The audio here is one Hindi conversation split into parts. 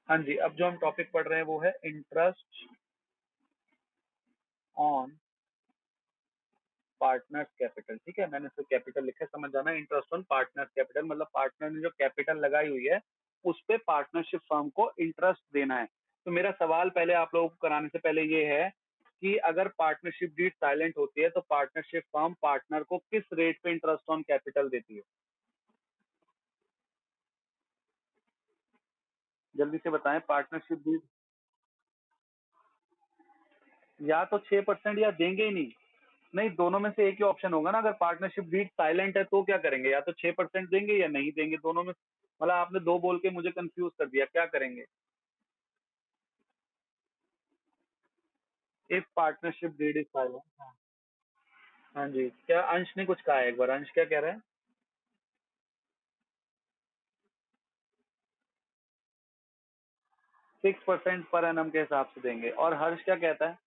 हाँ जी, अब जो हम टॉपिक पढ़ रहे हैं वो है इंटरेस्ट ऑन पार्टनर्स कैपिटल। ठीक है, मैंने इसको कैपिटल लिखा है, समझ जाना। इंटरेस्ट ऑन पार्टनर्स कैपिटल मतलब पार्टनर ने जो कैपिटल लगाई हुई है उस पे पार्टनरशिप फर्म को इंटरेस्ट देना है। तो मेरा सवाल पहले आप लोगों को कराने से पहले ये है कि अगर पार्टनरशिप डीड साइलेंट होती है तो पार्टनरशिप फर्म पार्टनर को किस रेट पे इंटरेस्ट ऑन कैपिटल देती है? जल्दी से बताएं। पार्टनरशिप डीड या तो 6% या देंगे ही नहीं। नहीं, दोनों में से एक ही ऑप्शन होगा ना। अगर पार्टनरशिप डीड साइलेंट है तो क्या करेंगे? या तो 6% देंगे या नहीं देंगे, दोनों में। मतलब आपने दो बोल के मुझे कंफ्यूज कर दिया, क्या करेंगे? If partnership deed is silent. हाँ जी, क्या अंश ने कुछ कहा है? एक बार अंश क्या कह रहा है? 6% पर एनम के हिसाब से देंगे। और हर्ष क्या कहता है?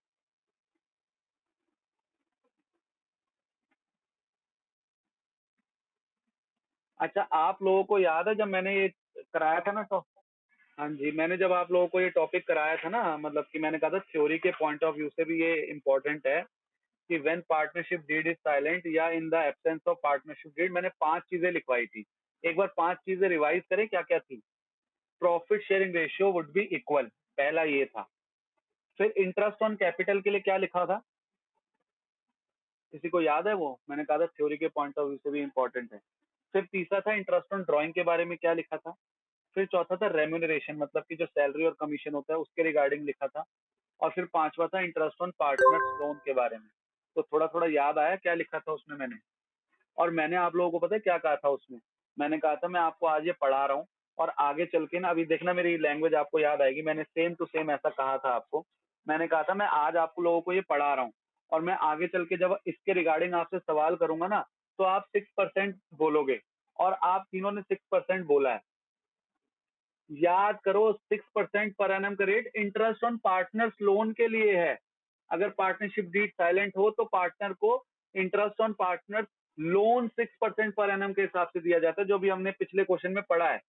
अच्छा, आप लोगों को याद है जब मैंने ये कराया था ना, तो हाँ जी, मैंने जब आप लोगों को ये टॉपिक कराया था ना, मतलब कि मैंने कहा था थ्योरी के पॉइंट ऑफ व्यू से भी ये इम्पोर्टेंट है कि when partnership deed is silent या in the absence of partnership deed, मैंने 5 चीजें लिखवाई थी। एक बार 5 चीजें रिवाइज करें, क्या क्या थी? Profit sharing ratio would be equal, पहला ये था। फिर इंटरेस्ट ऑन कैपिटल के लिए क्या लिखा था? किसी को याद है? वो मैंने कहा था थ्योरी के पॉइंट ऑफ व्यू से भी इंपॉर्टेंट है। फिर तीसरा था इंटरेस्ट ऑन ड्राइंग के बारे में, क्या लिखा था? फिर चौथा था रेम्यूनरेशन, मतलब कि जो सैलरी और कमीशन होता है उसके रिगार्डिंग लिखा था। और फिर पांचवा था इंटरेस्ट ऑन पार्टनर्स लोन के बारे में। तो थोड़ा थोड़ा याद आया क्या लिखा था उसमें मैंने? और मैंने आप लोगों को पता है क्या कहा था उसमें? मैंने कहा था मैं आपको आज ये पढ़ा रहा हूँ और आगे चल के ना, अभी देखना मेरी लैंग्वेज आपको याद आएगी। मैंने सेम टू सेम ऐसा कहा था आपको। मैंने कहा था मैं आज आप लोगों को ये पढ़ा रहा हूँ और मैं आगे चल के जब इसके रिगार्डिंग आपसे सवाल करूंगा ना, तो आप 6% बोलोगे। और आप तीनों ने 6% बोला है। याद करो, 6% पर एनम का rate interest on partners loan के लिए है। अगर पार्टनरशिप डीड साइलेंट हो तो पार्टनर को interest on partner loan 6% per annum के हिसाब से दिया जाता है, जो भी हमने पिछले क्वेश्चन में पढ़ा है।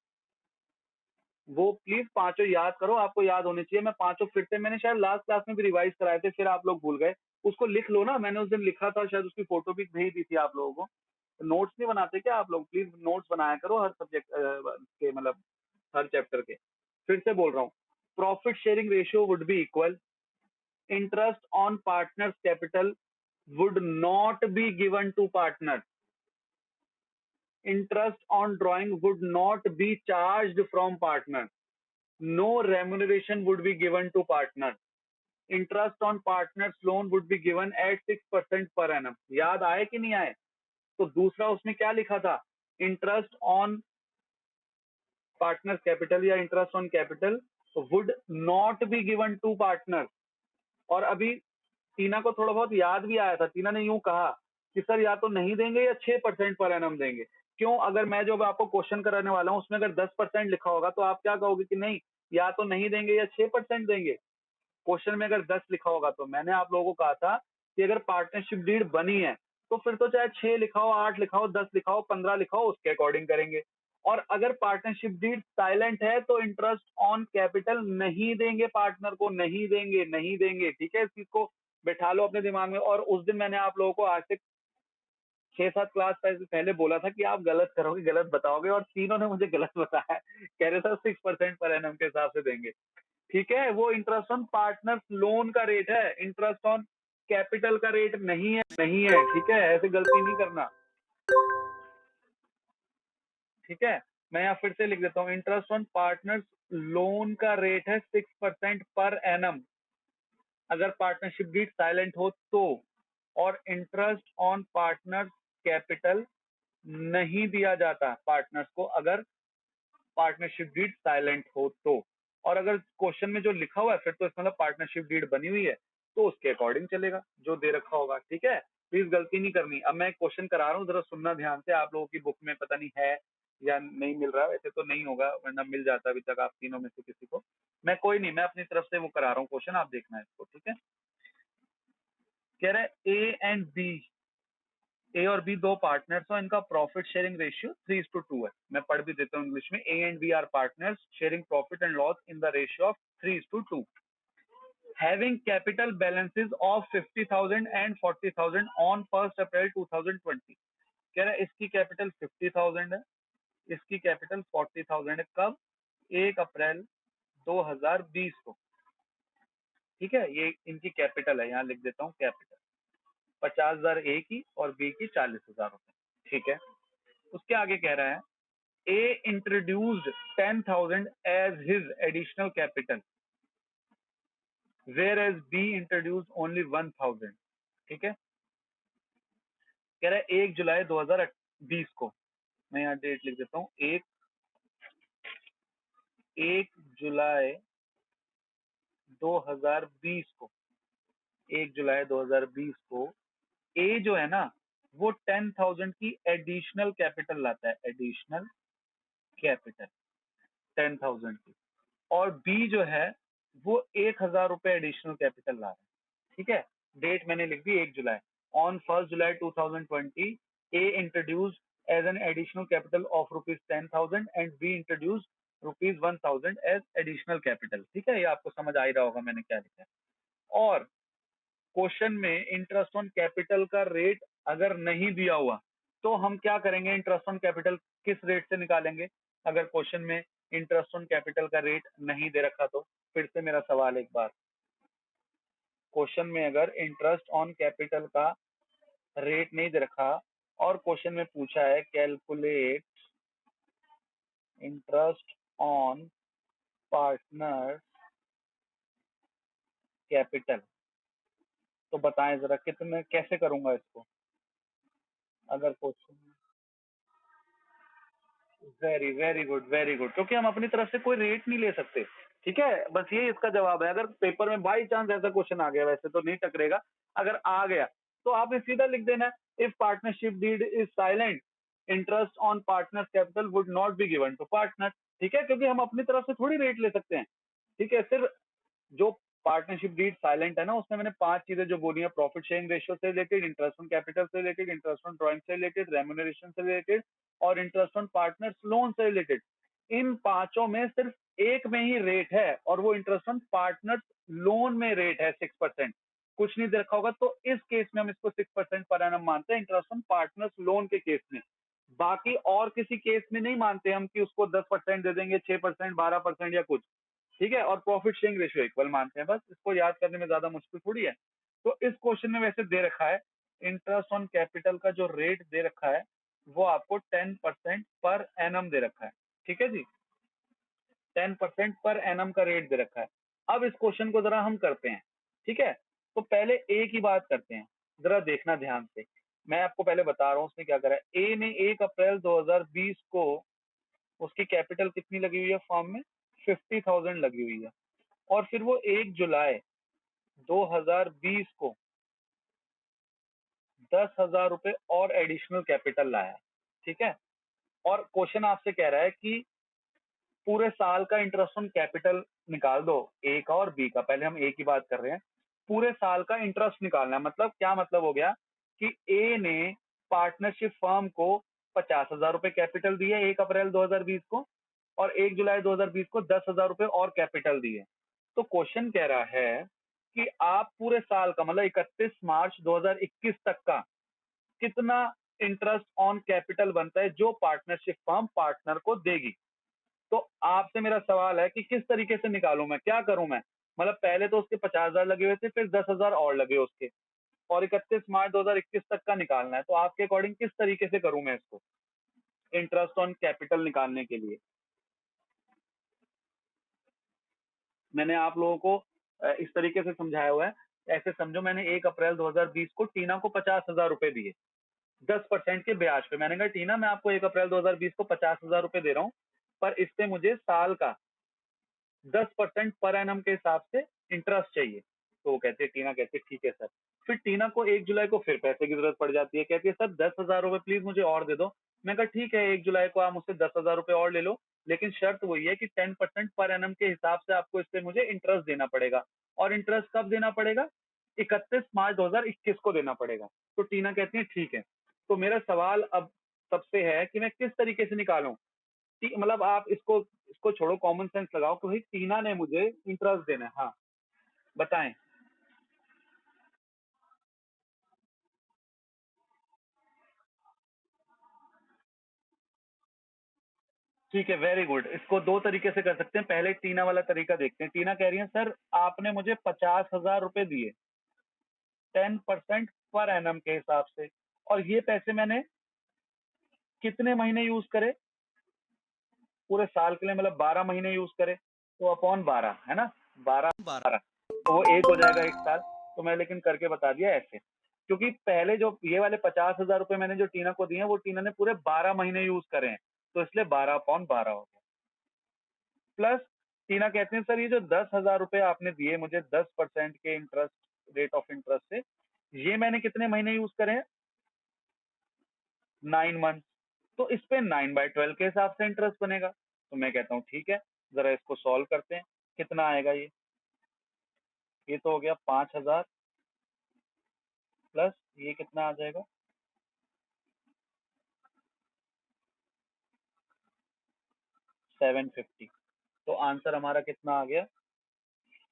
वो प्लीज पांचों याद करो, आपको याद होने चाहिए। मैं पांचों फिर से, मैंने शायद लास्ट क्लास में भी रिवाइज कराए थे, फिर आप लोग भूल गए। उसको लिख लो ना, मैंने उस दिन लिखा था, शायद उसकी फोटो भी भेज दी थी आप लोगों को। नोट्स नहीं बनाते क्या आप लोग? प्लीज नोट्स बनाया करो हर सब्जेक्ट के, मतलब हर चैप्टर के। फिर से बोल रहा हूँ, profit sharing ratio would be equal, interest on partners capital would not be given to partner, interest on drawing would not be charged from partner, no remuneration would be given to partner, interest on partner's loan would be given at 6% per annum। याद आए कि नहीं आए? तो दूसरा उसमें क्या लिखा था? इंटरेस्ट ऑन पार्टनर कैपिटल या interest on capital would not be given to partner. और अभी टीना को थोड़ा बहुत याद भी आया था। टीना ने यूं कहा कि सर या तो नहीं देंगे या 6% पर एनम देंगे। क्यों? अगर मैं जो आपको क्वेश्चन कराने वाला हूं उसमें अगर 10% लिखा होगा तो आप क्या कहोगे कि नहीं, या तो नहीं देंगे या 6% देंगे। क्वेश्चन में अगर 10 लिखा होगा तो मैंने आप लोगों को कहा था कि अगर पार्टनरशिप डीड बनी है तो फिर तो चाहे 6 लिखाओ, 8 लिखाओ, 10 लिखाओ, 15 लिखाओ, उसके अकॉर्डिंग करेंगे। और अगर पार्टनरशिप डीड साइलेंट है तो इंटरेस्ट ऑन कैपिटल नहीं देंगे, पार्टनर को नहीं देंगे, नहीं देंगे। ठीक है, इस चीज को बैठा लो अपने दिमाग में। और उस दिन मैंने आप लोगों को आज से 6-7 क्लास पहले बोला था कि आप गलत करोगे, गलत बताओगे, और तीनों ने मुझे गलत बताया। कह रहे सर 6% पर एनम के हिसाब से देंगे। ठीक है, वो इंटरेस्ट ऑन पार्टनर्स लोन का रेट है, इंटरेस्ट ऑन कैपिटल का रेट नहीं है, नहीं है। ठीक है, ऐसे गलती नहीं करना। ठीक है, मैं यहाँ फिर से लिख देता हूँ, इंटरेस्ट ऑन पार्टनर्स लोन का रेट है 6% पर एनम अगर पार्टनरशिप डीड साइलेंट हो तो। और इंटरेस्ट ऑन पार्टनर्स कैपिटल नहीं दिया जाता पार्टनर्स को अगर पार्टनरशिप डीड साइलेंट हो तो। और अगर क्वेश्चन में जो लिखा हुआ है फिर तो इसका मतलब पार्टनरशिप डीड बनी हुई है, तो उसके अकॉर्डिंग चलेगा जो दे रखा होगा। ठीक है, प्लीज गलती नहीं करनी। अब मैं क्वेश्चन करा रहा हूँ, जरा सुनना ध्यान से। आप लोगों की बुक में पता नहीं है या नहीं मिल रहा, वैसे तो नहीं होगा वरना मिल जाता अभी तक आप तीनों में से किसी को। मैं कोई नहीं, मैं अपनी तरफ से वो करा रहा हूँ क्वेश्चन, आप देखना है इसको। ठीक है, कह रहे ए एंड बी ए और बी दो पार्टनर्स हो, इनका प्रॉफिट शेयरिंग रेशियो 3:2 है। मैं पढ़ भी देता हूँ इंग्लिश में। A and B are partners sharing profit and loss in the ratio of 3:2, having capital balances of 50,000 and 40,000 on 1 April 2020। कह रहा है इसकी कैपिटल 50,000 है, इसकी कैपिटल 40,000 है। कब? 1 अप्रैल 2020 को। ठीक है, ये इनकी कैपिटल है, यहाँ लिख देता हूँ कैपिटल। 50,000 ए की और बी की 40,000 रुपए। ठीक है, उसके आगे कह रहा है A introduced 10,000 as his additional capital, whereas B introduced only 1,000। ठीक है, कह रहा है 1 जुलाई 2020 को, मैं यहाँ डेट लिख देता हूँ, 1 जुलाई 2020 को, 1 जुलाई 2020 को ए जो है ना वो 10,000 की एडिशनल कैपिटल लाता है, एडिशनल कैपिटल 10,000 की, और बी जो है वो 1,000 रुपए एडिशनल कैपिटल ला रहा है। ठीक है, डेट मैंने लिख दी 1 जुलाई। On 1 July 2020 A introduce as an additional capital of ₹10,000 and B introduce ₹1,000 as additional capital. ठीक है, ये आपको समझ आ ही रहा होगा मैंने क्या लिखा है। और क्वेश्चन में इंटरेस्ट ऑन कैपिटल का रेट अगर नहीं दिया हुआ तो हम क्या करेंगे? इंटरेस्ट ऑन कैपिटल किस रेट से निकालेंगे? अगर क्वेश्चन में इंटरेस्ट ऑन कैपिटल का रेट नहीं दे रखा तो फिर से मेरा सवाल एक बार, क्वेश्चन में अगर इंटरेस्ट ऑन कैपिटल का रेट नहीं दे रखा और क्वेश्चन में पूछा है calculate interest on partner capital, तो बताएं जरा कितने, कैसे करूंगा इसको? अगर question, very very good, very good, क्योंकि हम अपनी तरफ से कोई रेट नहीं ले सकते। ठीक है, बस ये इसका जवाब है। अगर पेपर में बाई चांस ऐसा क्वेश्चन आ गया, वैसे तो नहीं टकरेगा, अगर आ गया तो आपने सीधा लिख देना, if partnership deed is silent interest on partner capital would not be given to partner. ठीक है, क्योंकि हम अपनी तरफ से थोड़ी रेट ले सकते हैं। ठीक है, सिर्फ जो पार्टनरशिप डीड साइलेंट है ना, उसमें मैंने 5 चीजें जो बोली है, प्रॉफिट शेयरिंग रेशियो से रिलेटेड, इंटरेस्ट ऑन कैपिटल से रिलेटेड, इंटरेस्ट ऑन ड्राइंग से रिलेटेड, रेम्यूनरेशन से रिलेटेड और इंटरेस्ट ऑन पार्टनर्स लोन से रिलेटेड। इन पांचों में सिर्फ एक में ही रेट है और वो इंटरेस्ट ऑन पार्टनर्स लोन में रेट है 6%। कुछ नहीं देखा होगा तो इस केस में हम इसको 6% पर एनम मानते हैं, इंटरेस्ट ऑन पार्टनर्स लोन के केस में। बाकी और किसी केस में नहीं मानते हम कि उसको 10% दे देंगे, 6%, 12% या कुछ। ठीक है, और प्रॉफिट शेयरिंग रेशियो इक्वल मानते हैं। बस इसको याद करने में ज्यादा मुश्किल थोड़ी है। तो इस क्वेश्चन में वैसे दे रखा है इंटरेस्ट ऑन कैपिटल का जो रेट दे रखा है वो आपको 10% पर एनम दे रखा है। ठीक है जी, 10% पर एनम का रेट दे रखा है। अब इस क्वेश्चन को जरा हम करते हैं। ठीक है, तो पहले ए की बात करते हैं, जरा देखना ध्यान से। मैं आपको पहले बता रहा हूँ उसने क्या करा है। ए ने 1 अप्रैल 2020 को उसकी कैपिटल कितनी लगी हुई है फॉर्म में? 50,000 लगी हुई है। और फिर वो 1 जुलाई 2020 को 10,000 रुपए और एडिशनल कैपिटल लाया। ठीक है, और क्वेश्चन आपसे कह रहा है कि पूरे साल का इंटरेस्ट ऑन कैपिटल निकाल दो, ए का और बी का। पहले हम ए की बात कर रहे हैं। पूरे साल का इंटरेस्ट निकालना है, मतलब क्या मतलब हो गया कि ए ने पार्टनरशिप फर्म को 50,000 रुपए कैपिटल दिए 1 अप्रैल 2020 को, और 1 जुलाई 2020 को 10,000 रुपए और कैपिटल दिए। तो क्वेश्चन कह रहा है कि आप पूरे साल का मतलब 31 मार्च 2021 तक का कितना इंटरेस्ट ऑन कैपिटल बनता है जो पार्टनरशिप फर्म पार्टनर को देगी। तो आपसे मेरा सवाल है कि किस तरीके से निकालूं, मैं क्या करूं मैं? मतलब पहले तो उसके 50,000 लगे हुए थे, फिर 10,000 और लगे उसके, और 31 मार्च 2021 तक का निकालना है। तो आपके अकॉर्डिंग किस तरीके से करूं मैं इसको इंटरेस्ट ऑन कैपिटल निकालने के लिए? मैंने आप लोगों को इस तरीके से समझाया हुआ है। ऐसे समझो, मैंने 1 अप्रैल 2020 को टीना को 50,000 रुपए दिए 10% के ब्याज पे। मैंने कहा टीना, मैं आपको 1 अप्रैल 2020 को 50,000 रुपए दे रहा हूँ, पर इस पे मुझे साल का 10% पर एनम के हिसाब से इंटरेस्ट चाहिए। तो वो कहते हैं, टीना कहती है ठीक है सर। फिर टीना को 1 जुलाई को फिर पैसे की जरूरत पड़ जाती है, कहती है सर 10,000 रुपए प्लीज मुझे और दे दो। मैं कहा ठीक है, 1 जुलाई को आप मुझसे 10,000 रुपए और ले लो, लेकिन शर्त वही है कि 10% पर एनम के हिसाब से आपको इस पे मुझे इंटरेस्ट देना पड़ेगा। और इंटरेस्ट कब देना पड़ेगा? 31 मार्च 2021 को देना पड़ेगा। तो टीना कहती है ठीक है। तो मेरा सवाल अब सबसे है कि मैं किस तरीके से निकालूं। मतलब आप इसको इसको छोड़ो, कॉमन सेंस लगाओ कि भाई टीना ने मुझे इंटरेस्ट देना है। हाँ बताएं। ठीक है, वेरी गुड। इसको दो तरीके से कर सकते हैं। पहले टीना वाला तरीका देखते हैं। टीना कह रही है सर आपने मुझे 50,000 रुपए दिए 10% पर एनम के हिसाब से, और ये पैसे मैंने कितने महीने यूज करे, पूरे साल के लिए, मतलब 12 महीने यूज करे, तो अपॉन 12 है ना, 12 12। 12 तो वो एक हो जाएगा एक साल। तो मैं लेकिन करके बता दिया ऐसे, क्योंकि पहले जो ये वाले 50,000 रुपए मैंने जो टीना को दिए हैं वो टीना ने पूरे 12 महीने यूज करे हैं, तो इसलिए 12/12 हो गया। प्लस टीना कहते हैं सर ये जो 10,000 रुपए आपने दिए मुझे 10% के इंटरेस्ट, रेट ऑफ इंटरेस्ट से, ये मैंने कितने महीने यूज करे हैं, 9 मंथ। तो इस पे 9/12 के हिसाब से इंटरेस्ट बनेगा। तो मैं कहता हूँ ठीक है, जरा इसको सॉल्व करते हैं। कितना आएगा ये तो हो गया 5,000, प्लस ये कितना आ जाएगा, 750। तो आंसर हमारा कितना आ गया,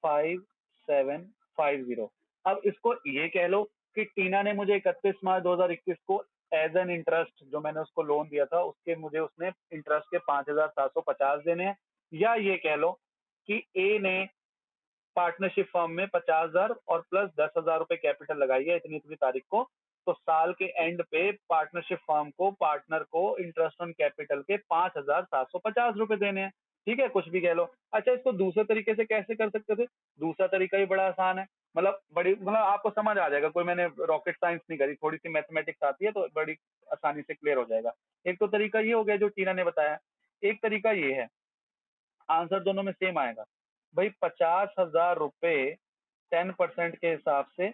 5750। अब इसको ये कह लो कि टीना ने मुझे 31 मार्च 2021 को एज एन इंटरेस्ट, जो मैंने उसको लोन दिया था उसके, मुझे उसने इंटरेस्ट के 5,750 देने हैं। या ये कह लो कि ए ने पार्टनरशिप फर्म में 50,000 और प्लस 10,000 रुपए कैपिटल लगाई है इतनी इतनी तारीख को, तो साल के एंड पे पार्टनरशिप फर्म को, पार्टनर को इंटरेस्ट ऑन कैपिटल के 5,750 रुपए देने हैं। ठीक है, कुछ भी कह लो। अच्छा, इसको दूसरे तरीके से कैसे कर सकते थे। दूसरा तरीका भी बड़ा आसान है, मतलब आपको समझ आ जाएगा, कोई मैंने रॉकेट साइंस नहीं करी, थोड़ी सी मैथमेटिक्स आती है तो बड़ी आसानी से क्लियर हो जाएगा। एक तो तरीका ये हो गया जो टीना ने बताया, एक तरीका ये है, आंसर दोनों में सेम आएगा। भाई 50,000 रुपए 10% के हिसाब से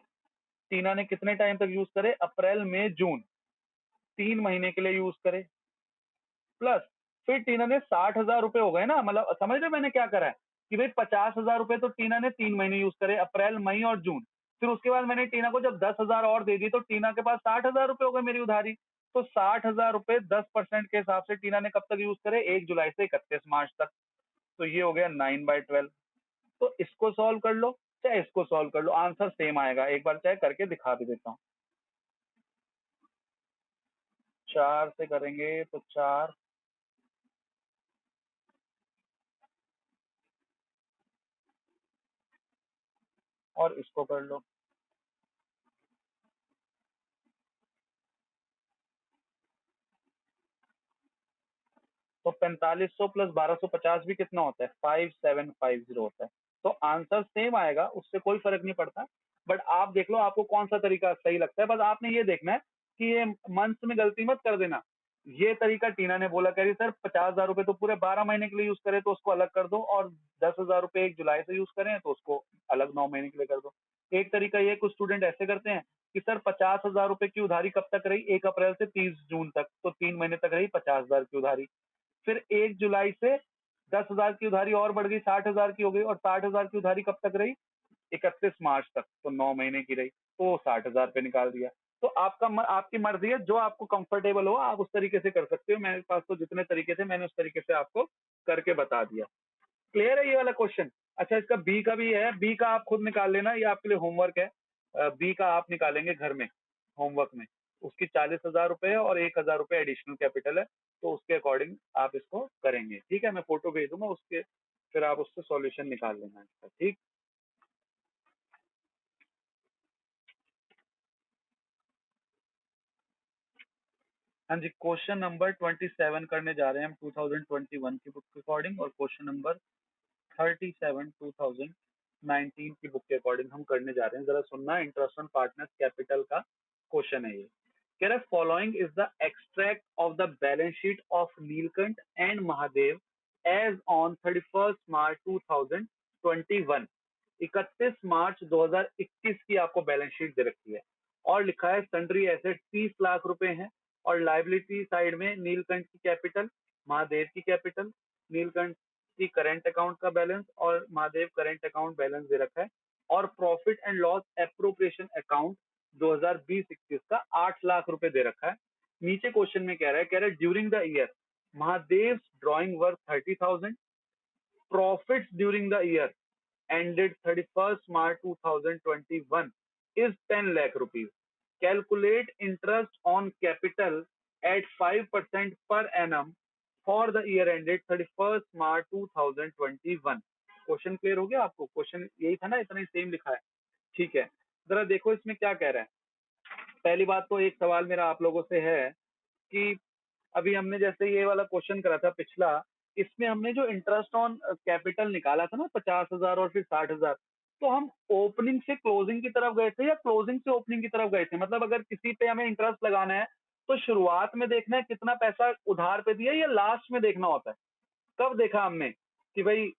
टीना ने कितने टाइम तक यूज करे, अप्रैल मई जून, 3 महीने के लिए यूज करे। प्लस फिर टीना ने 60,000 रुपए हो गए ना, मतलब समझ रहे हो मैंने क्या करा है, कि भाई 50,000 रुपए तो टीना ने 3 महीने यूज करे, अप्रैल मई और जून। फिर उसके बाद मैंने टीना को जब 10,000 और दे दी तो टीना के पास 60,000 रुपए हो गए मेरी उधारी। तो 60,000 रुपए 10% के हिसाब से टीना ने कब तक यूज करे, 1 जुलाई से 31 मार्च तक। तो ये हो गया 9/12। तो इसको सॉल्व कर लो चाहे इसको सॉल्व कर लो, आंसर सेम आएगा। एक बार चाहे करके दिखा भी देता हूँ। 4 से करेंगे तो 4, और इसको कर लो तो 4500 प्लस 1250 भी कितना होता है, 5750 होता है। तो आंसर सेम आएगा, उससे कोई फर्क नहीं पड़ता। बट आप देख लो आपको कौन सा तरीका सही लगता है, बस आपने ये देखना है कि ये मंथ में गलती मत कर देना। ये तरीका टीना ने बोला, कह रही सर 50,000 रुपए तो पूरे 12 महीने के लिए यूज करे तो उसको अलग कर दो, और 10,000 रुपए 1 जुलाई से यूज करें तो उसको अलग 9 महीने के लिए कर दो। एक तरीका ये, कुछ स्टूडेंट ऐसे करते हैं कि सर 50,000 रुपए की उधारी कब तक रही, 1 अप्रैल से 30 जून तक, तो 3 महीने तक रही 50,000 की उधारी। फिर 1 जुलाई से 10,000 की उधारी और बढ़ गई, 60,000 की हो गई, और 60,000 की उधारी कब तक रही, 31 मार्च तक, तो 9 महीने की रही, तो 60,000 पे निकाल दिया। तो आपकी मर्जी है, जो आपको कंफर्टेबल हो आप उस तरीके से कर सकते हो। मेरे पास तो जितने तरीके थे मैंने उस तरीके से आपको करके बता दिया। क्लियर है ये वाला क्वेश्चन। अच्छा, इसका बी का भी है, बी का आप खुद निकाल लेना, ये आपके लिए होमवर्क है। बी का आप निकालेंगे घर में होमवर्क में। उसकी 40,000 रुपए है और 1,000 रुपए एडिशनल कैपिटल है, तो उसके अकॉर्डिंग आप इसको करेंगे। ठीक है, मैं फोटो भेज दूंगा उसके, फिर आप उससे सॉल्यूशन निकाल लेना इसका। ठीक। हाँ जी, क्वेश्चन नंबर 27 करने जा रहे हैं हम 2021 की बुक के अकॉर्डिंग, और क्वेश्चन नंबर 37 2019 की बुक के अकॉर्डिंग हम करने जा रहे हैं। जरा सुनना, इंटरेस्ट ऑन पार्टनर्स कैपिटल का क्वेश्चन है ये। कह रहा है following is the extract of the balance sheet of Neelkanth and Mahadev as on 31 मार्च 2021। 31 मार्च 2021 की आपको बैलेंस शीट दे रखी है, और लिखा है सन्ड्री एसेट 30 लाख रुपए हैं, और लाइबिलिटी साइड में नीलकंठ की कैपिटल, महादेव की कैपिटल, नीलकंठ की करेंट अकाउंट का बैलेंस और महादेव करेंट अकाउंट बैलेंस दे रखा है, और profit and loss appropriation account 2020-21 का 8 लाख रुपए दे रखा है। नीचे क्वेश्चन में कह रहा है during the year Mahadev drawing worth 30,000, profits during the year ended 31st March 2021 is 10 lakh rupees. Calculate interest on capital at 5% per annum for the year ended 31st March 2021. Question clear हो गया आपको? क्वेश्चन यही था ना, इतना ही सेम लिखा है। ठीक है, जरा देखो इसमें क्या कह रहा है। पहली बात तो एक सवाल मेरा आप लोगों से है कि अभी हमने जैसे ये वाला क्वेश्चन करा था पिछला, इसमें हमने जो इंटरेस्ट ऑन कैपिटल निकाला था ना 50,000 और फिर 60,000, तो हम ओपनिंग से क्लोजिंग की तरफ गए थे या क्लोजिंग से ओपनिंग की तरफ गए थे? मतलब अगर किसी पे हमें इंटरेस्ट लगाना है तो शुरुआत में देखना है कितना पैसा उधार पे दिया या लास्ट में देखना होता है? कब देखा हमने कि भाई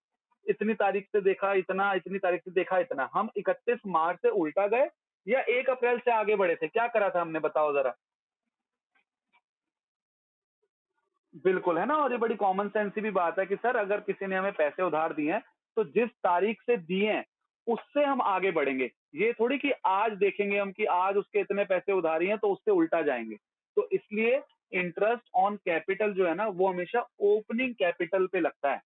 इतनी तारीख से देखा इतना, इतनी तारीख से देखा इतना? हम 31 मार्च से उल्टा गए या 1 अप्रैल से आगे बढ़े थे? क्या करा था हमने, बताओ जरा। बिल्कुल, है ना। और ये बड़ी कॉमन सेंस की भी बात है कि सर अगर किसी ने हमें पैसे उधार दिए हैं तो जिस तारीख से दिए हैं उससे हम आगे बढ़ेंगे। ये थोड़ी कि आज देखेंगे हम कि आज उसके इतने पैसे उधारी हैं तो उससे उल्टा जाएंगे। तो इसलिए इंटरेस्ट ऑन कैपिटल जो है ना वो हमेशा ओपनिंग कैपिटल पे लगता है।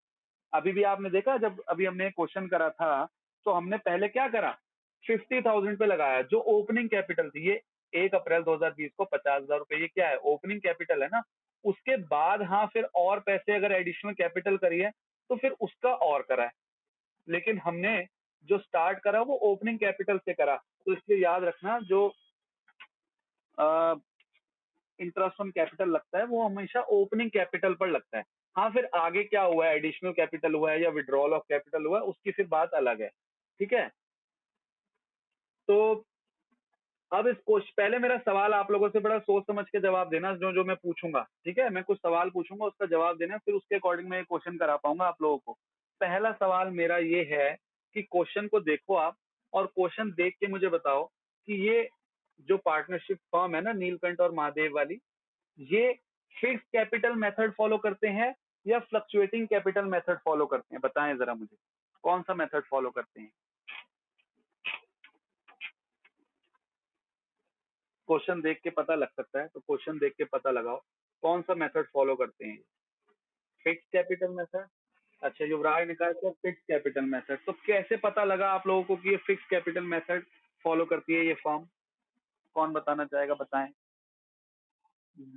अभी भी आपने देखा जब अभी हमने क्वेश्चन करा था तो हमने पहले क्या करा, 50,000 पे लगाया जो ओपनिंग कैपिटल थी। ये 1 अप्रैल 2020 को 50,000 रुपए, ये क्या है, ओपनिंग कैपिटल है ना। उसके बाद हाँ फिर और पैसे अगर एडिशनल कैपिटल करी है तो फिर उसका और करा है, लेकिन हमने जो स्टार्ट करा वो ओपनिंग कैपिटल से करा। तो इसलिए याद रखना जो इंटरेस्ट ऑन कैपिटल लगता है वो हमेशा ओपनिंग कैपिटल पर लगता है। हाँ फिर आगे क्या हुआ है, एडिशनल कैपिटल हुआ है या विड्रॉल ऑफ कैपिटल हुआ है, उसकी फिर बात अलग है। ठीक है, तो अब इस क्वेश्चन, पहले मेरा सवाल आप लोगों से बड़ा सोच समझ के जवाब देना, जो जो मैं पूछूंगा। ठीक है, मैं कुछ सवाल पूछूंगा उसका जवाब देना, फिर उसके अकॉर्डिंग मैं क्वेश्चन करा पाऊंगा आप लोगों को। पहला सवाल मेरा ये है कि क्वेश्चन को देखो आप और क्वेश्चन देख के मुझे बताओ कि ये जो पार्टनरशिप फर्म है ना नीलकंठ और महादेव वाली, ये फिक्स कैपिटल मेथड फॉलो करते हैं या फ्लक्चुएटिंग कैपिटल मेथड फॉलो करते हैं? बताएं जरा मुझे, कौन सा मेथड फॉलो करते हैं? क्वेश्चन देख के पता लग सकता है, तो क्वेश्चन देख के पता लगाओ कौन सा मेथड फॉलो करते हैं। Fix capital method. अच्छा, युवराज ने कहा सर फिक्स कैपिटल मेथड, तो कैसे पता लगा आप लोगों को कि ये फिक्स कैपिटल मेथड फॉलो करती है ये फर्म? कौन बताना चाहेगा, बताएं।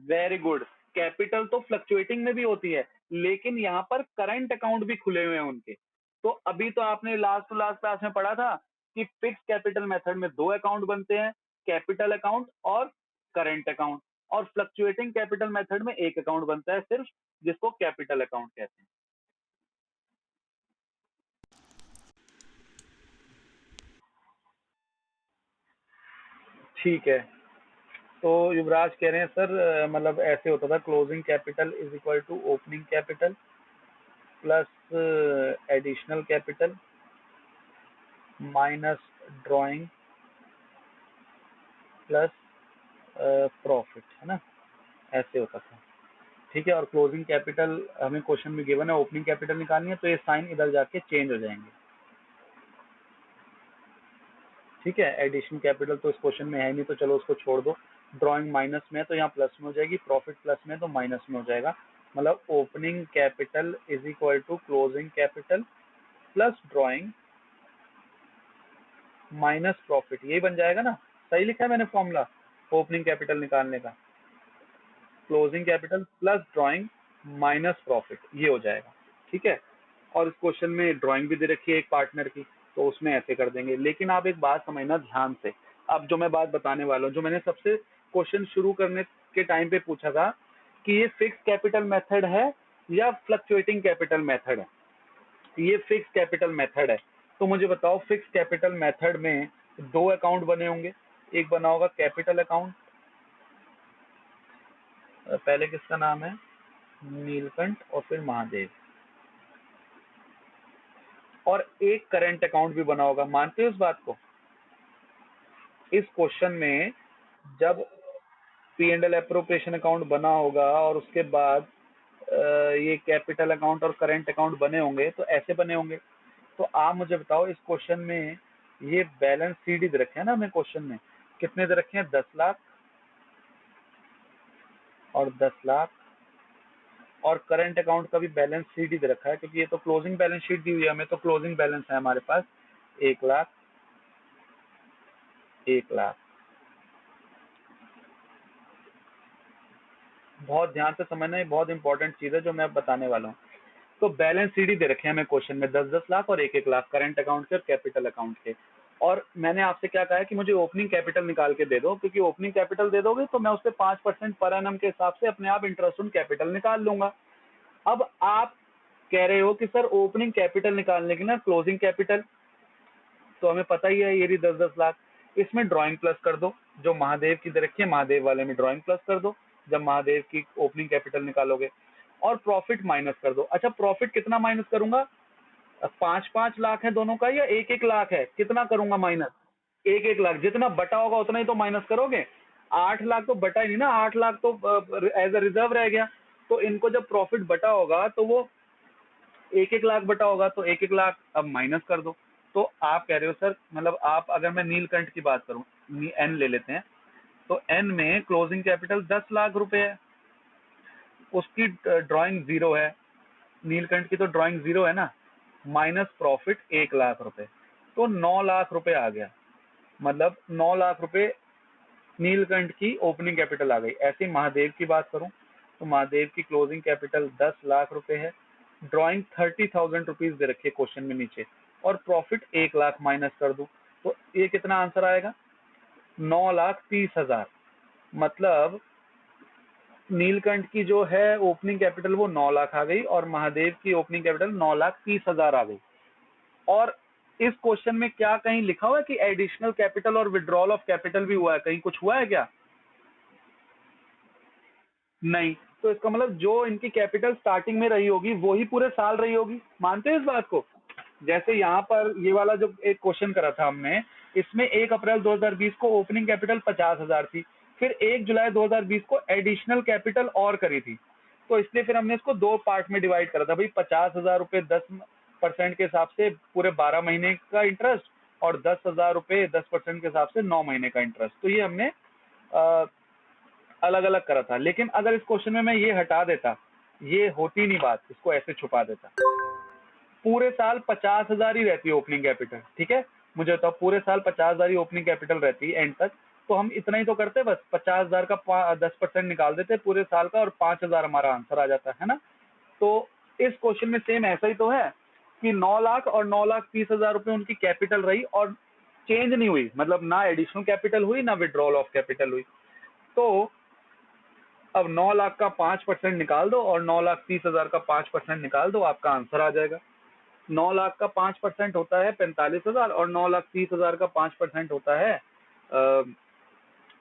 Very good. कैपिटल तो फ्लक्चुएटिंग में भी होती है, लेकिन यहाँ पर करंट अकाउंट भी खुले हुए हैं उनके। तो अभी तो आपने लास्ट टू लास्ट क्लास में पढ़ा था कि फिक्स कैपिटल मेथड में 2 अकाउंट बनते हैं, कैपिटल अकाउंट और करंट अकाउंट। और फ्लक्चुएटिंग कैपिटल मेथड में एक अकाउंट बनता है सिर्फ, जिसको कैपिटल अकाउंट कहते हैं। ठीक है, तो युवराज कह रहे हैं सर मतलब ऐसे होता था, closing capital is equal to opening capital plus additional capital minus drawing plus profit, है ना, ऐसे होता था। ठीक है, और क्लोजिंग कैपिटल हमें क्वेश्चन में गिवन है, ओपनिंग कैपिटल निकालनी है तो ये साइन इधर जाके चेंज हो जाएंगे। ठीक है, एडिशन कैपिटल तो इस क्वेश्चन में है नहीं तो चलो उसको छोड़ दो। ड्राइंग माइनस में है तो यहाँ प्लस में हो जाएगी, प्रॉफिट प्लस में है तो माइनस में हो जाएगा। मतलब opening capital is equal to closing capital plus drawing minus profit, यही बन जाएगा ना। सही लिखा है मैंने फॉर्मूला ओपनिंग कैपिटल निकालने का, closing capital plus drawing minus profit, ये हो जाएगा। ठीक है, और इस क्वेश्चन में ड्राइंग भी दे रखी है एक पार्टनर की, तो उसमें ऐसे कर देंगे। लेकिन आप एक बात समझना ध्यान से, अब जो मैं बात बताने वाला हूँ, जो मैंने सबसे क्वेश्चन शुरू करने के टाइम पे पूछा था कि ये फिक्स कैपिटल मेथड है या फ्लक्चुएटिंग कैपिटल मेथड है, ये फिक्स कैपिटल मेथड है। तो मुझे बताओ फिक्स कैपिटल मेथड में 2 अकाउंट बने होंगे, एक बना होगा कैपिटल अकाउंट, पहले किसका नाम है, नीलकंठ और फिर महादेव, और एक करंट अकाउंट भी बना होगा। मानते हो इस बात को? इस क्वेश्चन में जब P and L appropriation account बना होगा और उसके बाद ये कैपिटल अकाउंट और करंट अकाउंट बने होंगे तो ऐसे बने होंगे। तो आप मुझे बताओ इस क्वेश्चन में ये बैलेंस सीडी दे रखे हैं ना हमें क्वेश्चन में, कितने दे रखे हैं, 10 लाख और 10 लाख, और करंट अकाउंट का भी बैलेंस शीट ही दे रखा है क्योंकि ये तो क्लोजिंग बैलेंस शीट दी हुई है हमें, तो क्लोजिंग बैलेंस है हमारे पास 1 लाख, 1 लाख। बहुत ध्यान से समझना, ये बहुत इंपॉर्टेंट चीज है जो मैं अब बताने वाला हूँ। तो बैलेंस शीट ही दे रखे हैं हमें क्वेश्चन में, 10-10 लाख और 1-1 लाख करंट अकाउंट के और कैपिटल अकाउंट के। और मैंने आपसे क्या कहा है कि मुझे ओपनिंग कैपिटल निकाल के दे दो, क्योंकि ओपनिंग कैपिटल दे दोगे तो मैं उससे 5% पर एनम के हिसाब से अपने आप इंटरेस्ट ऑन कैपिटल निकाल लूंगा। अब आप कह रहे हो कि सर ओपनिंग कैपिटल निकालने की ना क्लोजिंग कैपिटल, तो हमें पता ही है ये रही 10-10 लाख, इसमें ड्राइंग प्लस कर दो, जो महादेव की दे रखी है महादेव वाले में ड्राइंग प्लस कर दो जब महादेव की ओपनिंग कैपिटल निकालोगे, और प्रॉफिट माइनस कर दो। अच्छा, प्रॉफिट कितना माइनस करूंगा? 5-5 लाख है दोनों का या 1-1 लाख है? कितना करूंगा माइनस? 1-1 लाख, जितना बटा होगा उतना ही तो माइनस करोगे। 8 लाख तो बटा ही नहीं ना, 8 लाख तो एज अ रिजर्व रह गया। तो इनको जब प्रॉफिट बटा होगा तो वो 1-1 लाख बटा होगा, तो 1-1 लाख अब माइनस कर दो। तो आप कह रहे हो सर, मतलब आप, अगर मैं नीलकंठ की बात करूं, एन ले लेते हैं, तो एन में क्लोजिंग कैपिटल 10 लाख रुपए है, उसकी ड्राइंग 0 है, नीलकंठ की तो ड्राइंग 0 है ना, माइनस प्रॉफिट 1 लाख रुपए, तो 9 लाख रुपए आ गया। मतलब 9 लाख रुपए नीलकंठ की ओपनिंग कैपिटल आ गई। ऐसे ही महादेव की बात करूं तो महादेव की क्लोजिंग कैपिटल 10 लाख रुपए है, ड्राइंग 30,000 रुपीज दे रखी है क्वेश्चन में नीचे, और प्रॉफिट 1 लाख माइनस कर दूं तो ये कितना आंसर आएगा? 9,30,000। मतलब नीलकंठ की जो है ओपनिंग कैपिटल वो 9 लाख आ गई, और महादेव की ओपनिंग कैपिटल 9,30,000 आ गई। और इस क्वेश्चन में क्या कहीं लिखा हुआ है कि एडिशनल कैपिटल और विड्रॉल ऑफ कैपिटल भी हुआ है? कहीं कुछ हुआ है क्या? नहीं। तो इसका मतलब जो इनकी कैपिटल स्टार्टिंग में रही होगी वो ही पूरे साल रही होगी। मानते हैं इस बात को? जैसे यहाँ पर ये वाला जो एक क्वेश्चन करा था हमने, इसमें 1 अप्रैल 2020 को ओपनिंग कैपिटल 50,000 थी, फिर 1 जुलाई 2020 को एडिशनल कैपिटल और करी थी, तो इसलिए फिर हमने इसको दो पार्ट में डिवाइड करा था भाई, 50,000 रुपये 10% के हिसाब से पूरे 12 महीने का इंटरेस्ट, और 10,000 रुपये 10% के हिसाब से 9 महीने का इंटरेस्ट। तो ये हमने अलग अलग करा था। लेकिन अगर इस क्वेश्चन में मैं ये हटा देता, ये होती नहीं बात, इसको ऐसे छुपा देता, पूरे साल 50,000 ही रहती है ओपनिंग कैपिटल, ठीक है? मुझे बताओ, पूरे साल 50,000 ही ओपनिंग कैपिटल रहती है एंड तक, तो हम इतना ही तो करते, बस 50,000 का 10% निकाल देते पूरे साल का, और 5,000 हमारा आंसर आ जाता है ना। तो इस क्वेश्चन में सेम ऐसा ही तो है कि 9 लाख और 9,30,000 रुपए उनकी कैपिटल रही और चेंज नहीं हुई, मतलब ना एडिशनल कैपिटल हुई ना विड्रॉल ऑफ कैपिटल हुई। तो अब 9 लाख का 5% निकाल दो और 9,30,000 का 5% निकाल दो, आपका आंसर आ जाएगा। 9 लाख का 5% होता है 45,000, और 9,30,000 का 5% होता है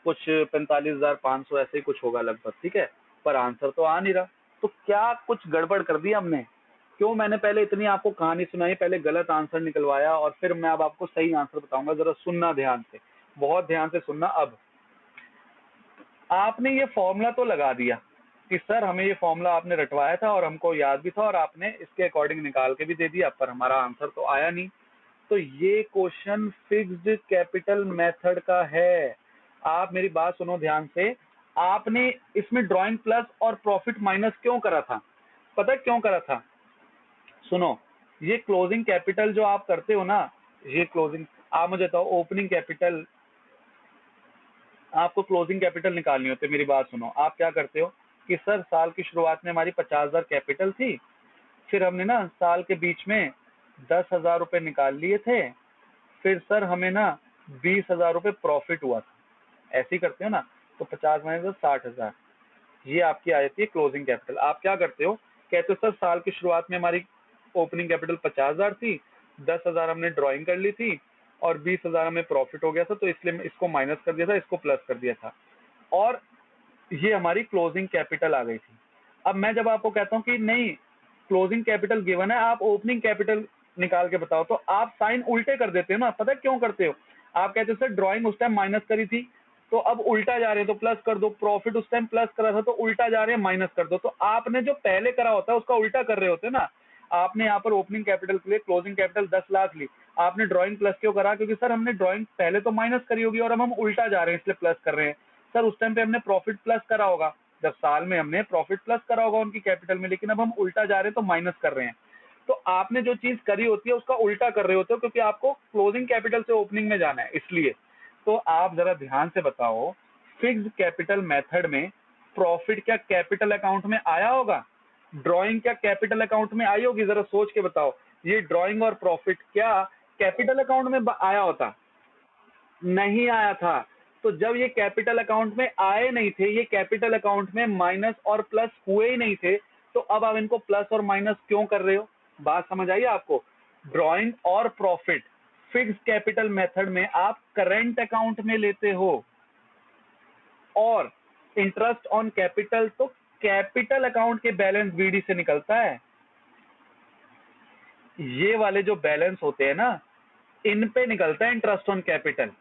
कुछ 45,500, ऐसे ही कुछ होगा लगभग, ठीक है? पर आंसर तो आ नहीं रहा। तो क्या कुछ गड़बड़ कर दी हमने? क्यों मैंने पहले इतनी आपको कहानी सुनाई, पहले गलत आंसर निकलवाया, और फिर मैं अब आपको सही आंसर बताऊंगा। जरा सुनना ध्यान से, बहुत ध्यान से सुनना। अब आपने ये फॉर्मूला तो लगा दिया कि सर हमें ये फॉर्मूला आपने रटवाया था और हमको याद भी था, और आपने इसके अकॉर्डिंग निकाल के भी दे दिया, पर हमारा आंसर तो आया नहीं। तो ये क्वेश्चन फिक्स्ड कैपिटल मेथड का है। आप मेरी बात सुनो ध्यान से। आपने इसमें ड्राइंग प्लस और प्रॉफिट माइनस क्यों करा था? पता है क्यों करा था? सुनो, ये क्लोजिंग कैपिटल जो आप करते हो ना, ये क्लोजिंग, आप मुझे बताओ, ओपनिंग कैपिटल, आपको क्लोजिंग कैपिटल निकालनी होती है, मेरी बात सुनो। आप क्या करते हो कि सर साल की शुरुआत में हमारी 50,000 कैपिटल थी, फिर हमने ना साल के बीच में 10,000 रुपये निकाल लिए थे, फिर सर हमें ना 20,000 रुपये प्रॉफिट हुआ था, ऐसे ही करते हो ना। तो 50 माइनस 60,000, ये आपकी आ जाती है क्लोजिंग कैपिटल। आप क्या करते हो, कहते हो सर साल की शुरुआत में हमारी ओपनिंग कैपिटल 50,000 थी, 10,000 हमने ड्राइंग कर ली थी, और 20,000 हमें प्रॉफिट हो गया था, तो इसलिए इसको माइनस कर दिया था, इसको प्लस कर दिया था, और ये हमारी क्लोजिंग कैपिटल आ गई थी। अब मैं जब आपको कहता हूँ कि नहीं, क्लोजिंग कैपिटल गिवन है, आप ओपनिंग कैपिटल निकाल के बताओ, तो आप साइन उल्टे कर देते हो ना। पता है क्यों करते हो? आप कहते हो सर ड्राइंग उस टाइम माइनस करी थी, तो अब उल्टा जा रहे हैं तो प्लस कर दो, प्रॉफिट उस टाइम प्लस करा था तो उल्टा जा रहे हैं माइनस कर दो। तो आपने जो पहले करा होता है उसका उल्टा कर रहे होते हैं ना। आपने यहाँ पर ओपनिंग कैपिटल के लिए क्लोजिंग कैपिटल 10 लाख ली, आपने ड्राइंग प्लस क्यों करा? क्योंकि सर हमने ड्राइंग पहले तो माइनस करी होगी और अब हम उल्टा जा रहे हैं इसलिए प्लस कर रहे हैं। सर उस टाइम पे हमने प्रॉफिट प्लस करा होगा, जब साल में हमने प्रॉफिट प्लस करा होगा उनकी कैपिटल में, लेकिन अब हम उल्टा जा रहे हैं तो माइनस कर रहे हैं। तो आपने जो चीज करी होती है उसका उल्टा कर रहे होते हो, क्योंकि आपको क्लोजिंग कैपिटल से ओपनिंग में जाना है इसलिए। तो आप जरा ध्यान से बताओ, फिक्स्ड कैपिटल मेथड में प्रॉफिट क्या कैपिटल अकाउंट में आया होगा? ड्राइंग क्या कैपिटल अकाउंट में आई होगी? जरा सोच के बताओ, ये ड्राइंग और प्रॉफिट क्या कैपिटल अकाउंट में आया होता? नहीं आया था। तो जब ये कैपिटल अकाउंट में आए नहीं थे, ये कैपिटल अकाउंट में माइनस और प्लस हुए ही नहीं थे, तो अब आप इनको प्लस और माइनस क्यों कर रहे हो? बात समझ आई आपको? ड्राइंग और प्रॉफिट फिक्स कैपिटल मेथड में आप करंट अकाउंट में लेते हो, और इंटरेस्ट ऑन कैपिटल तो कैपिटल अकाउंट के बैलेंस बीडी से निकलता है। ये वाले जो बैलेंस होते हैं ना, इन पे निकलता है इंटरेस्ट ऑन कैपिटल।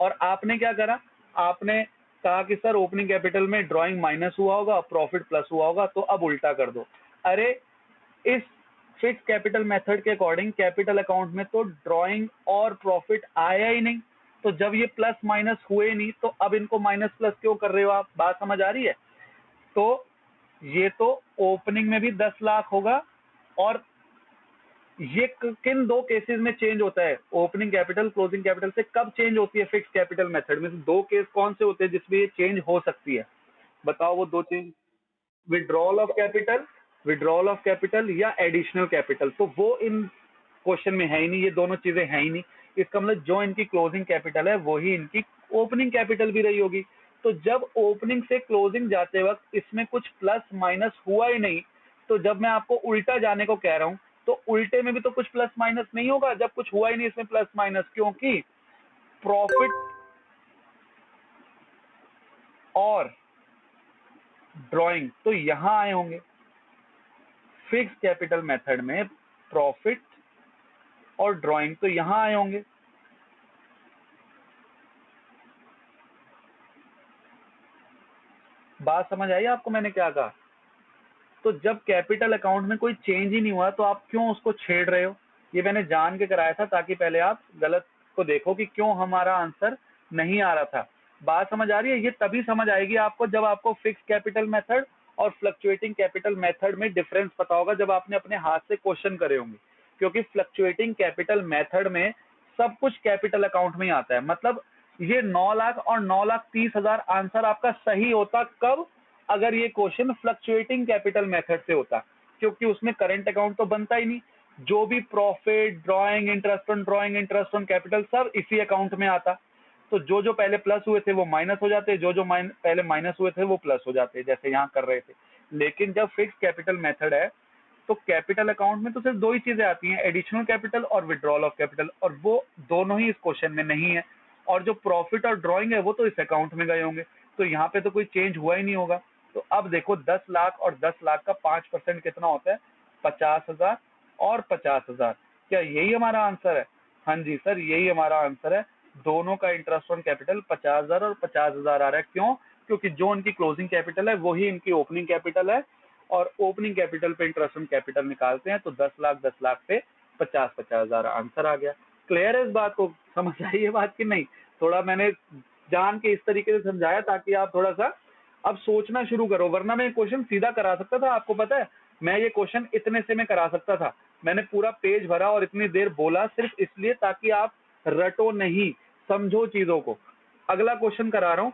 और आपने क्या करा? आपने कहा कि सर ओपनिंग कैपिटल में ड्राइंग माइनस हुआ होगा, प्रॉफिट प्लस हुआ होगा, तो अब उल्टा कर दो। अरे इस फिक्स कैपिटल मेथड के अकॉर्डिंग कैपिटल अकाउंट में तो ड्राइंग और प्रॉफिट आया ही नहीं, तो जब ये प्लस माइनस हुए नहीं, तो अब इनको माइनस प्लस क्यों कर रहे हो आप? बात समझ आ रही है? तो ये तो ओपनिंग में भी 10 लाख होगा, और ये किन दो केसेस में चेंज होता है? ओपनिंग कैपिटल क्लोजिंग कैपिटल से कब चेंज होती है फिक्स कैपिटल मेथड में? दो केस कौन से होते हैं जिसमें ये चेंज हो सकती है? बताओ वो दो चेंज। विड्रॉल ऑफ कैपिटल या एडिशनल कैपिटल। तो वो इन क्वेश्चन में है ही नहीं, ये दोनों चीजें हैं ही नहीं। इसका मतलब जो इनकी क्लोजिंग कैपिटल है वही इनकी ओपनिंग कैपिटल भी रही होगी। तो जब ओपनिंग से क्लोजिंग जाते वक्त इसमें कुछ प्लस माइनस हुआ ही नहीं, तो जब मैं आपको उल्टा जाने को कह रहा हूं, तो उल्टे में भी तो कुछ प्लस माइनस नहीं होगा जब कुछ हुआ ही नहीं इसमें प्लस माइनस, क्योंकि प्रॉफिट और ड्राइंग तो यहां आए होंगे। फिक्स कैपिटल मेथड में प्रॉफिट और ड्राइंग तो यहां आए होंगे। बात समझ आई आपको मैंने क्या कहा? तो जब कैपिटल अकाउंट में कोई चेंज ही नहीं हुआ, तो आप क्यों उसको छेड़ रहे हो? ये मैंने जान के कराया था ताकि पहले आप गलत को देखो कि क्यों हमारा आंसर नहीं आ रहा था। बात समझ आ रही है? ये तभी समझ आएगी आपको जब आपको फिक्स कैपिटल मेथड और फ्लक्चुएटिंग कैपिटल मेथड में डिफरेंस पता होगा, जब आपने अपने हाथ से क्वेश्चन करे होंगे। क्योंकि फ्लक्चुएटिंग कैपिटल मेथड में सब कुछ कैपिटल अकाउंट में ही आता है। मतलब ये 9 लाख और 9,30,000 आंसर आपका सही होता कब? अगर ये क्वेश्चन फ्लक्चुएटिंग कैपिटल मेथड से होता, क्योंकि उसमें करंट अकाउंट तो बनता ही नहीं। जो भी profit, drawing, interest on capital सब इसी अकाउंट में आता। तो जो जो पहले प्लस हुए थे वो माइनस हो जाते, जो जो पहले माइनस हुए थे वो प्लस हो जाते, जैसे यहाँ कर रहे थे। लेकिन जब फिक्स कैपिटल मेथड है तो कैपिटल अकाउंट में तो सिर्फ दो ही चीजें आती हैं, एडिशनल कैपिटल और विड्रॉल ऑफ कैपिटल, और वो दोनों ही इस क्वेश्चन में नहीं है। और जो प्रॉफिट और ड्राइंग है वो तो इस अकाउंट में गए होंगे, तो यहाँ पे तो कोई चेंज हुआ ही नहीं होगा। तो अब देखो 10 लाख और 10 लाख का 5% कितना होता है? 50,000 और 50,000। क्या यही हमारा आंसर है? हाँ जी सर, यही हमारा आंसर है। दोनों का इंटरेस्ट ऑन कैपिटल 50,000 और 50,000 आ रहा है। क्यों? क्योंकि जो इनकी क्लोजिंग कैपिटल है वही इनकी ओपनिंग कैपिटल है, और ओपनिंग कैपिटल पे इंटरेस्ट ऑन कैपिटल निकालते हैं, तो 10 लाख पे 50,000 आंसर आ गया। क्लियर है इस बात को? समझ आई ये बात कि नहीं? थोड़ा मैंने जान के इस तरीके से समझाया ताकि आप थोड़ा सा अब सोचना शुरू करो, वरना मैं क्वेश्चन सीधा करा सकता था। आपको पता है मैं ये क्वेश्चन इतने से मैं करा सकता था। मैंने पूरा पेज भरा और इतनी देर बोला सिर्फ इसलिए ताकि आप रटो नहीं, समझो चीजों को। अगला क्वेश्चन करा रहा हूं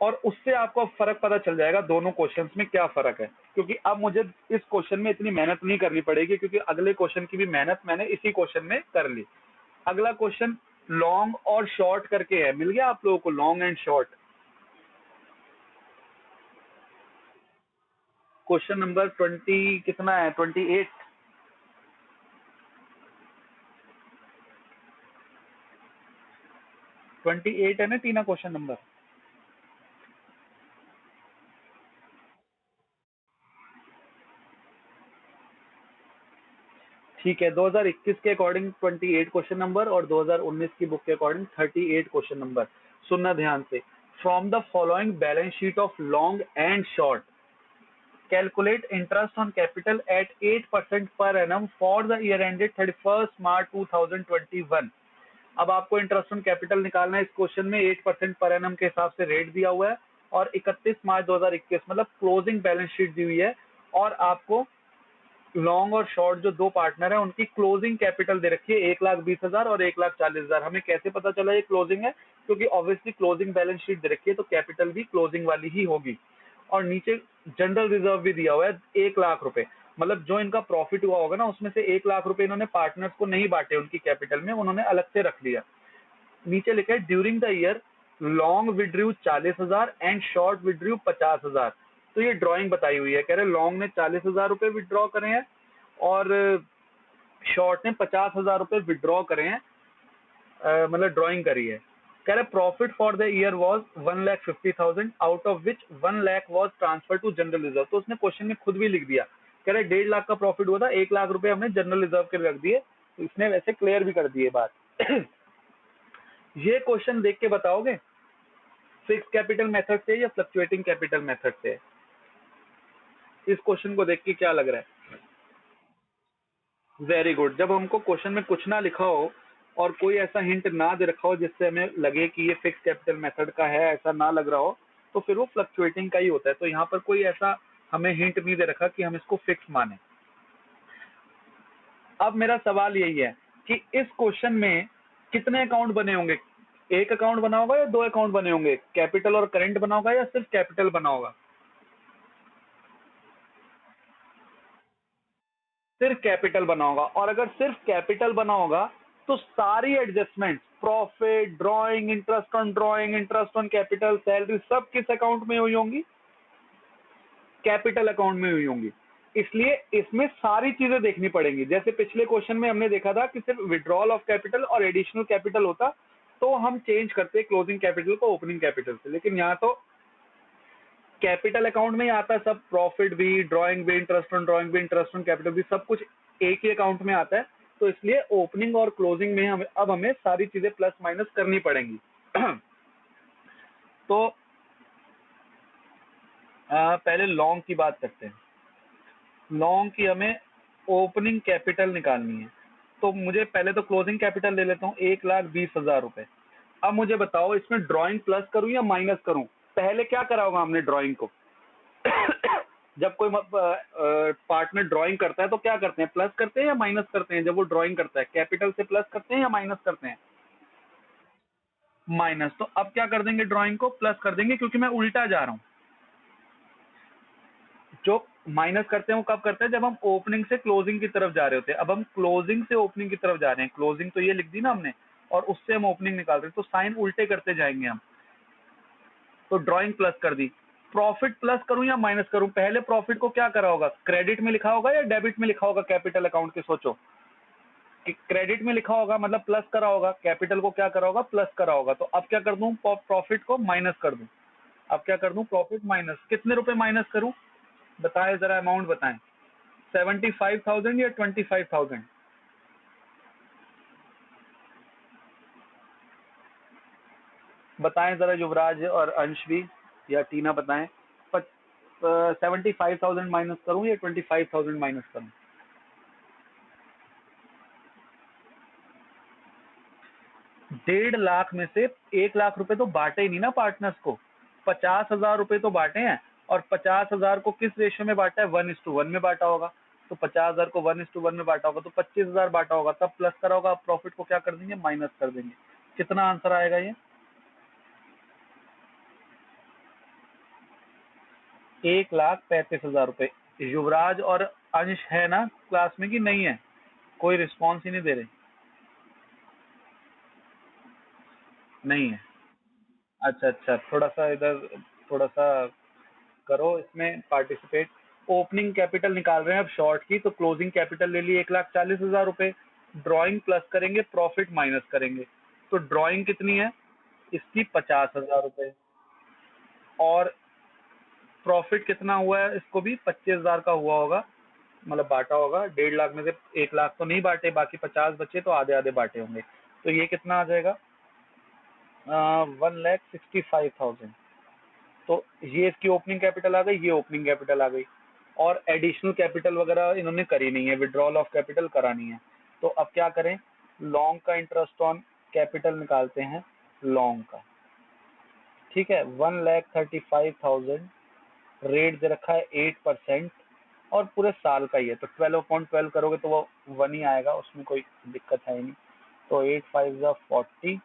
और उससे आपको फर्क पता चल जाएगा दोनों क्वेश्चंस में क्या फर्क है, क्योंकि अब मुझे इस क्वेश्चन में इतनी मेहनत नहीं करनी पड़ेगी, क्योंकि अगले क्वेश्चन की भी मेहनत मैंने इसी क्वेश्चन में कर ली। अगला क्वेश्चन लॉन्ग और शॉर्ट करके है, मिल गया आप लोगों को long and short? Question number 20 कितना है? 28। 28 है ना टीना क्वेश्चन नंबर? ठीक है, 2021 के अकॉर्डिंग 28 क्वेश्चन नंबर और 2019 की बुक के अकॉर्डिंग 38 क्वेश्चन नंबर। सुनना ध्यान से। From the following balance sheet of long and short, calculate interest on capital at 8% per annum for the year ended 31st March 2021। अब आपको इंटरेस्ट ऑन कैपिटल निकालना है। इस क्वेश्चन में 8% पर एनम के हिसाब से रेट दिया हुआ है, और 31 मार्च 2021 मतलब क्लोजिंग बैलेंस शीट दी हुई है, और आपको लॉन्ग और शॉर्ट जो दो पार्टनर है उनकी क्लोजिंग कैपिटल दे रखी है 1,20,000 और 1,40,000। हमें कैसे पता चला ये क्लोजिंग है? क्योंकि ऑब्वियसली क्लोजिंग बैलेंस शीट दे रखी है तो कैपिटल भी क्लोजिंग वाली ही होगी। और नीचे जनरल रिजर्व भी दिया हुआ है 1,00,000 रुपए, मतलब जो इनका प्रॉफिट हुआ होगा ना उसमें से 1,00,000 रुपए इन्होंने पार्टनर्स को नहीं बांटे उनकी कैपिटल में, उन्होंने अलग से रख लिया। नीचे लिखा है during the year long withdrew 40,000 and short withdrew 50,000। तो ये ड्रॉइंग बताई हुई है, कह रहे लॉन्ग ने 40,000 रुपए विड्रॉ करे हैं और शॉर्ट ने 50,000 रुपए विड्रॉ करे हैं, मतलब ड्रॉइंग करी है। कह रहे profit for the year was 1,50,000 out of which 1,00,000 was transfer to general reserve. तो उसने क्वेश्चन में खुद भी लिख दिया, कह रहे 1.5 लाख का प्रॉफिट हुआ था, 1,00,000 रुपए हमने जनरल रिजर्व के रख दिए। तो इसने वैसे क्लियर भी कर दिए बात। ये क्वेश्चन देख के बताओगे फिक्स कैपिटल मेथड से या फ्लक्चुएटिंग कैपिटल मेथड से? इस क्वेश्चन को देख के क्या लग रहा है? Very good. जब हमको क्वेश्चन में कुछ ना लिखा हो और कोई ऐसा हिंट ना दे रखा हो जिससे हमें लगे कि ये फिक्स कैपिटल मेथड का है, ऐसा ना लग रहा हो, तो फिर वो फ्लक्चुएटिंग का ही होता है। तो यहाँ पर कोई ऐसा हमें हिंट नहीं दे रखा कि हम इसको फिक्स माने। अब मेरा सवाल यही है कि इस क्वेश्चन में कितने अकाउंट बने होंगे? एक अकाउंट बना होगा या दो अकाउंट बने होंगे? कैपिटल और करंट बना होगा या सिर्फ कैपिटल बना होगा? सिर्फ कैपिटल बना होगा। और अगर सिर्फ कैपिटल बना होगा तो सारी adjustment, profit, drawing, interest on drawing, interest on capital, salary, सब किस अकाउंट में हुई होंगी? कैपिटल अकाउंट में हुई होंगी। इसलिए इसमें सारी चीजें देखनी पड़ेंगी। जैसे पिछले क्वेश्चन में हमने देखा था कि सिर्फ विड्रॉल ऑफ कैपिटल और एडिशनल कैपिटल होता तो हम चेंज करते क्लोजिंग कैपिटल को ओपनिंग कैपिटल से, लेकिन यहाँ तो कैपिटल अकाउंट में ही आता है सब, प्रॉफिट भी, ड्राइंग भी, इंटरेस्ट ऑन ड्राइंग भी, इंटरेस्ट ऑन कैपिटल भी, सब कुछ एक ही अकाउंट में आता है। तो इसलिए ओपनिंग और क्लोजिंग में हमें सारी चीजें प्लस माइनस करनी पड़ेंगी। तो पहले लॉन्ग की बात करते हैं। लॉन्ग की हमें ओपनिंग कैपिटल निकालनी है, तो मुझे पहले तो क्लोजिंग कैपिटल ले लेता हूँ 1,20,000 रुपए। अब मुझे बताओ इसमें ड्राइंग प्लस करूं या माइनस करूं? पहले क्या करा होगा हमने ड्राइंग को? जब कोई पार्टनर ड्राइंग करता है तो क्या करते हैं, प्लस करते हैं या माइनस करते हैं? जब वो ड्राइंग करता है कैपिटल से प्लस करते हैं या माइनस करते हैं? माइनस। तो अब क्या कर देंगे, ड्राइंग को प्लस कर देंगे, क्योंकि मैं उल्टा जा रहा हूं। जो माइनस करते हैं वो कब करते हैं? जब हम ओपनिंग से क्लोजिंग की तरफ जा रहे होते हैं। अब हम क्लोजिंग से ओपनिंग की तरफ जा रहे हैं, क्लोजिंग तो ये लिख दी ना हमने, और उससे हम ओपनिंग निकाल रहे हैं, तो साइन उल्टे करते जाएंगे हम। तो ड्राइंग प्लस कर दी। प्रॉफिट प्लस करूं या माइनस करूं? पहले प्रॉफिट को क्या करा होगा, क्रेडिट में लिखा होगा या डेबिट में लिखा होगा? कैपिटल अकाउंट के सोचो कि क्रेडिट में लिखा होगा मतलब प्लस करा होगा, कैपिटल को क्या करा होगा, प्लस करा होगा। तो अब क्या कर दूं, प्रॉफिट को माइनस कर दूं। अब क्या कर दूं, प्रॉफिट माइनस, कितने रुपए माइनस करूं? बताएं जरा, अमाउंट बताएं। 75,000 या 25,000? बताएं जरा, युवराज और अंश भी, या टीना बताएं। 75,000 माइनस करूं या 25,000 माइनस करूं? 1.5 लाख में से 1,00,000 रुपए तो बांटे ही नहीं ना पार्टनर्स को, 50,000 रुपए तो बांटे हैं। और 50,000 को किस रेशियो में बांटा है, 1:1 में बांटा होगा। तो 50,000 को 1:1 में बांटा होगा तो 25,000 बांटा होगा, तब प्लस करा होगा। प्रॉफिट को क्या कर देंगे, माइनस कर देंगे। कितना आंसर आएगा ये? 1,35,000 रुपए। युवराज और अंश है ना क्लास में कि नहीं है? कोई रिस्पॉन्स ही नहीं दे रहे। नहीं है? अच्छा अच्छा, थोड़ा सा इधर, थोड़ा सा करो इसमें पार्टिसिपेट। ओपनिंग कैपिटल निकाल रहे हैं अब शॉर्ट की, तो क्लोजिंग कैपिटल ले लिए 1,40,000 रुपए, ड्रॉइंग प्लस करेंगे, प्रॉफिट माइनस करेंगे। तो ड्रॉइंग कितनी है इसकी, 50,000 रुपए, और प्रॉफिट कितना हुआ है, इसको भी 25,000 का हुआ होगा, मतलब बांटा होगा। 1.5 लाख में से 1,00,000 तो नहीं बांटे, बाकी 50 बचे तो आधे आधे बांटे होंगे। तो ये कितना आ जाएगा, 1,65,000। तो ये इसकी ओपनिंग कैपिटल आ गई, ये ओपनिंग कैपिटल आ गई, और एडिशनल कैपिटल वगैरह इन्होंने करी नहीं है, विड्रॉल ऑफ कैपिटल करा नहीं है। तो अब क्या करें, लॉन्ग का इंटरेस्ट ऑन कैपिटल निकालते हैं, लॉन्ग का। ठीक है, 1,35,000 रेट दे रखा है 8% और पूरे साल का ही है, तो 12/12 करोगे तो वो 1 ही आएगा, उसमें कोई दिक्कत है ही नहीं। तो 8 5 40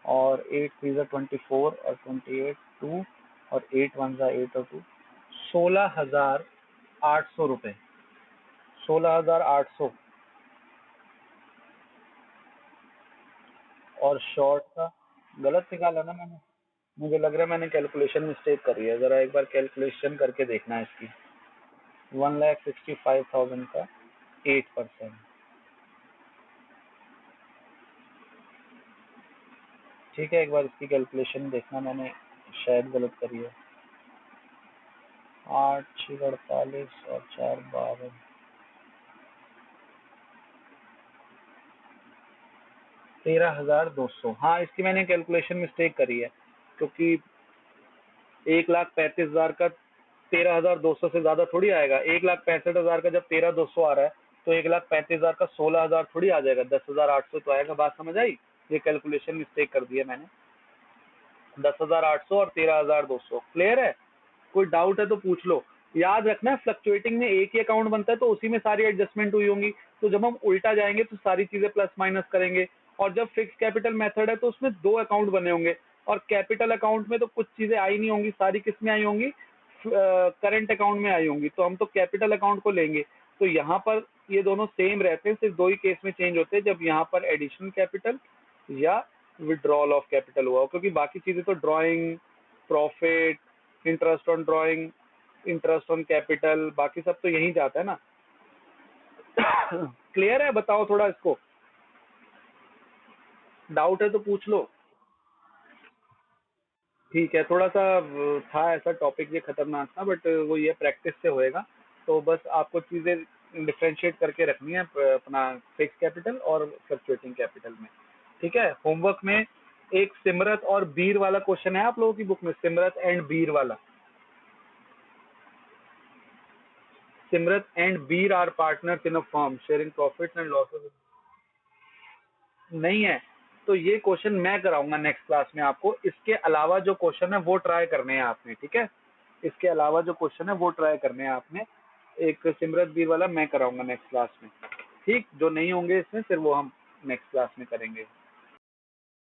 और 8 3 24 और 28 2 और 8 1 8 और 2, 16,800 रुपए, 16,800। और शॉर्ट का गलत निकाला ना मैंने, मुझे लग रहा है मैंने कैलकुलेशन मिस्टेक करी है, जरा एक बार कैलकुलेशन करके देखना है इसकी। 1,65,000 का 8%। ठीक है, एक बार इसकी कैलकुलेशन देखना, मैंने शायद गलत करी है। 8 6 48 और 4 52, 13,200। हाँ, इसकी मैंने कैलकुलेशन मिस्टेक करी है, क्योंकि 1,35,000 का 13,200 से ज्यादा थोड़ी आएगा। 1,65,000 का जब 13,200 आ रहा है तो 1,35,000 का 16,000 थोड़ी आ जाएगा, 10,800 तो आएगा। बात समझ आई? ये कैलकुलेशन मिस्टेक कर दी है मैंने। 10,800 और 13,200 क्लियर है? कोई डाउट है तो पूछ लो। याद रखना है, फ्लक्चुएटिंग में एक ही अकाउंट बनता है तो उसी में सारी एडजस्टमेंट हुई होंगी, तो जब हम उल्टा जाएंगे तो सारी चीजें प्लस माइनस करेंगे। और जब फिक्स कैपिटल मेथड है तो उसमें 2 अकाउंट बने होंगे, और कैपिटल अकाउंट में तो कुछ चीजें आई नहीं होंगी, सारी किस में आई होंगी? करंट अकाउंट में आई होंगी, तो हम तो कैपिटल अकाउंट को लेंगे। तो यहाँ पर ये दोनों सेम रहते हैं, सिर्फ 2 ही केस में चेंज होते हैं, जब यहाँ पर एडिशनल कैपिटल या विड्रॉल ऑफ कैपिटल हुआ हो, क्योंकि बाकी चीजें तो drawing, profit, interest on drawing, interest on capital, बाकी सब तो यही जाता है ना। क्लियर है? बताओ थोड़ा इसको, डाउट है तो पूछ लो। ठीक है, थोड़ा सा था ऐसा टॉपिक, ये खतरनाक था, बट वो ये प्रैक्टिस से होएगा। तो बस आपको चीजें डिफ्रेंशिएट करके रखनी है अपना फिक्स कैपिटल और फ्लक्चुएटिंग कैपिटल में। ठीक है, होमवर्क में एक सिमरत और बीर वाला क्वेश्चन है आप लोगों की बुक में, सिमरत एंड बीर वाला। Simrat and Bir are partners in a firm sharing profits and losses. नहीं है, तो ये क्वेश्चन मैं कराऊंगा नेक्स्ट क्लास में आपको। इसके अलावा जो क्वेश्चन है वो ट्राई करने हैं आपने, ठीक है? इसके अलावा जो क्वेश्चन है वो ट्राई करने हैं आपने। एक सिमरत बीर वाला मैं कराऊंगा नेक्स्ट क्लास में। ठीक, जो नहीं होंगे इसमें फिर वो हम नेक्स्ट क्लास में करेंगे।